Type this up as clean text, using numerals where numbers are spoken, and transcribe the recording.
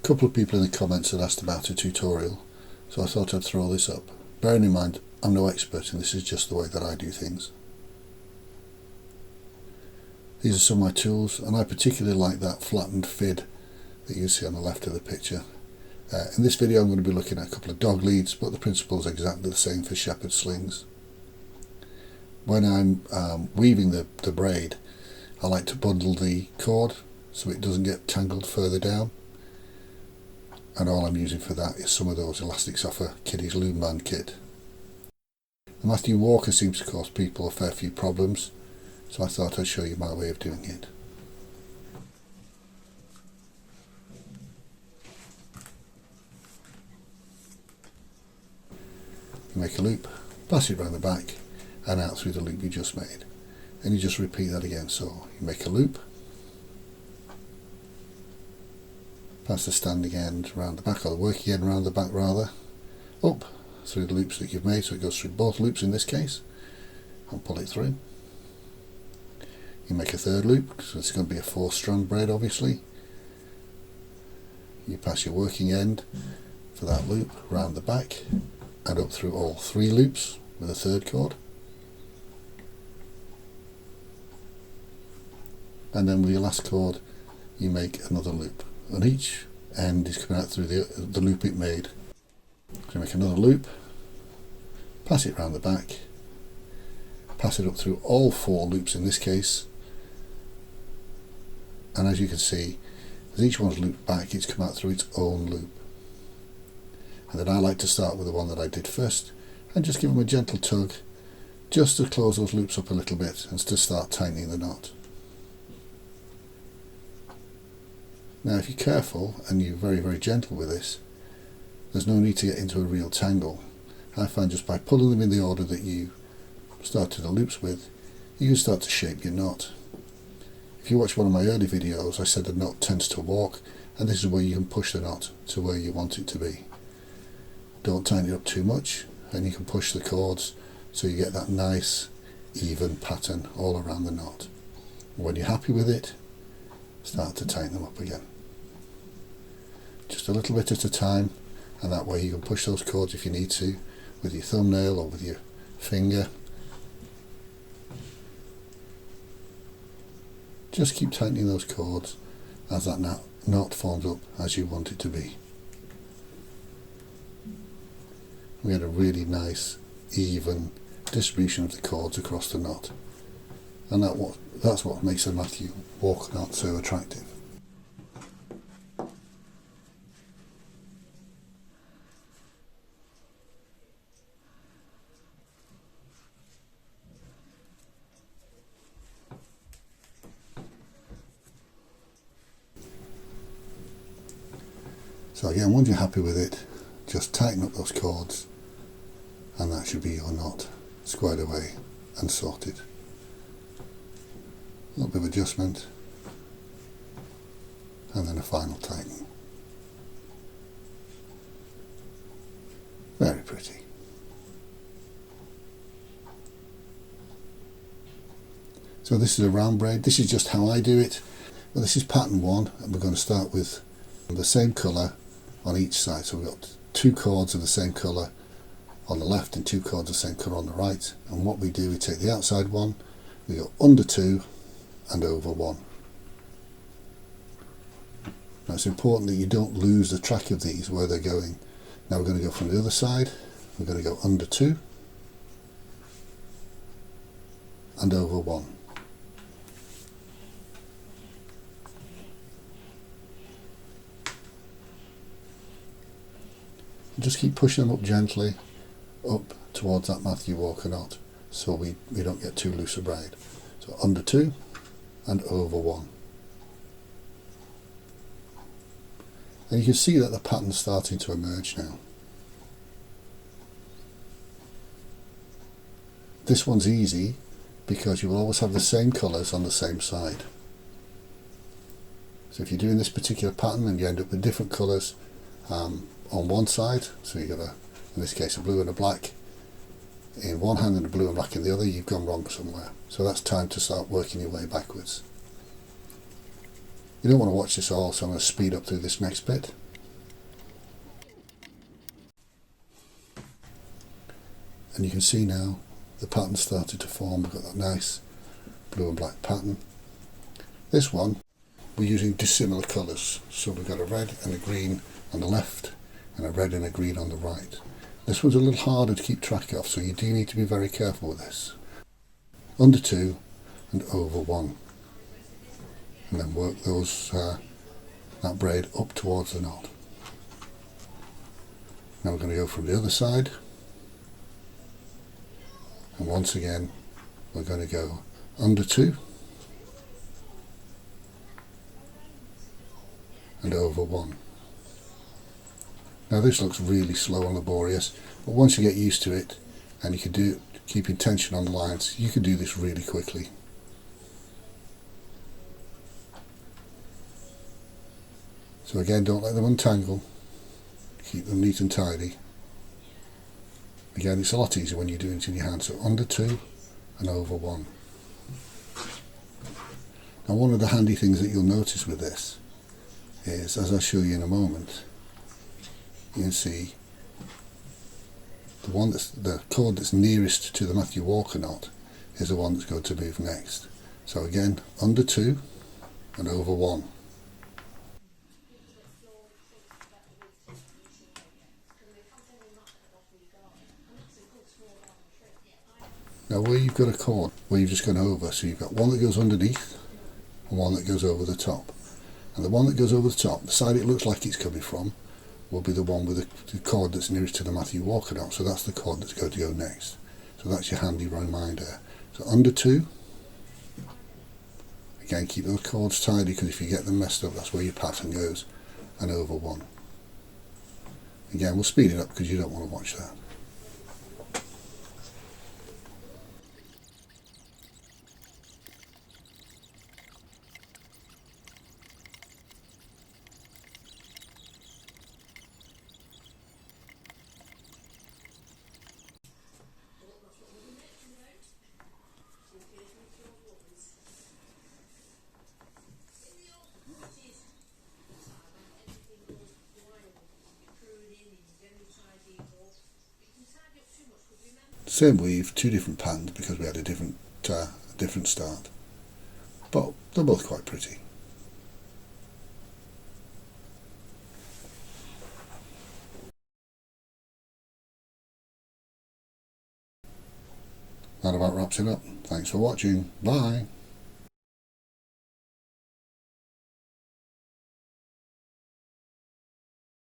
A couple of people in the comments had asked about a tutorial, so I thought I'd throw this up. Bearing in mind, I'm no expert and this is just the way that I do things. These are some of my tools, and I particularly like that flattened fid that you see on the left of the picture. In this video I'm going to be looking at a couple of dog leads, but the principle is exactly the same for shepherd slings. When I'm weaving the braid, I like to bundle the cord so it doesn't get tangled further down, and all I'm using for that is some of those elastics off a Kiddie's Loom Band kit. The Matthew Walker seems to cause people a fair few problems, so I thought I'd show you my way of doing it. You make a loop, pass it around the back and out through the loop you just made, and you just repeat that again. So you make a loop, pass the standing end around the back, or the working end around the back rather, up through the loops that you've made, so it goes through both loops in this case, and pull it through. You make a third loop, so it's going to be a 4-strand braid obviously. You pass your working end for that loop round the back and up through all 3 loops with a third cord, and then with your last cord you make another loop, and each end is coming out through the loop it made. So you make another loop, pass it round the back, pass it up through all 4 loops in this case, and as you can see, as each one's looped back, it's come out through its own loop. And then I like to start with the one that I did first and just give them a gentle tug just to close those loops up a little bit and to start tightening the knot. Now if you're careful and you're very gentle with this, there's no need to get into a real tangle. I find just by pulling them in the order that you started the loops with, you can start to shape your knot. If you watch one of my early videos, I said the knot tends to walk, and this is where you can push the knot to where you want it to be. Don't tighten it up too much, and you can push the cords so you get that nice even pattern all around the knot. When you're happy with it, start to tighten them up again. Just a little bit at a time, and that way you can push those cords if you need to with your thumbnail or with your finger. Just keep tightening those cords as that knot forms up as you want it to be. We had a really nice even distribution of the cords across the knot, and that's what makes a Matthew Walker knot so attractive. So again, once you're happy with it, just tighten up those cords, and that should be your knot squared away and sorted. A little bit of adjustment, and then a final tighten. Very pretty. So this is a round braid. This is just how I do it. Well, this is pattern 1, and we're going to start with the same colour on each side. So we've got 2 cords of the same colour on the left and 2 cords of the same colour on the right, and what we do, we take the outside one, we go under 2 and over 1. Now it's important that you don't lose the track of these where they're going. Now we're going to go from the other side, we're going to go under 2 and over 1. Just keep pushing them up gently up towards that Matthew Walker knot so we don't get too loose a braid. So under 2 and over 1. And you can see that the pattern's starting to emerge now. This one's easy because you will always have the same colours on the same side. So if you're doing this particular pattern and you end up with different colours on one side, so you've got in this case a blue and a black in one hand and a blue and black in the other, you've gone wrong somewhere. So that's time to start working your way backwards. You don't want to watch this all, so I'm going to speed up through this next bit. And you can see now the pattern started to form. We've got that nice blue and black pattern. This one we're using dissimilar colours, so we've got a red and a green on the left and a red and a green on the right. This one's a little harder to keep track of, so you do need to be very careful with this. Under 2 and over 1, and then work those that braid up towards the knot. Now we're going to go from the other side, and once again we're going to go under 2 and over 1. Now this looks really slow and laborious, but once you get used to it and you can do keeping tension on the lines, you can do this really quickly. So again, don't let them untangle, keep them neat and tidy. Again, it's a lot easier when you're doing it in your hand, so under 2 and over 1. Now one of the handy things that you'll notice with this is, as I'll show you in a moment, you can see the cord that's nearest to the Matthew Walker knot is the one that's going to move next. So again, under 2 and over 1. Now where you've got a cord where you've just gone over, so you've got one that goes underneath and one that goes over the top. And the one that goes over the top, the side it looks like it's coming from, will be the one with the cord that's nearest to the Matthew Walker knot, so that's the cord that's going to go next. So that's your handy reminder. So under 2, again keep those cords tidy, because if you get them messed up, that's where your pattern goes, and over 1. Again, we'll speed it up because you don't want to watch that. Same weave, 2 different patterns because we had a different start, but they're both quite pretty. That about wraps it up. Thanks for watching. Bye.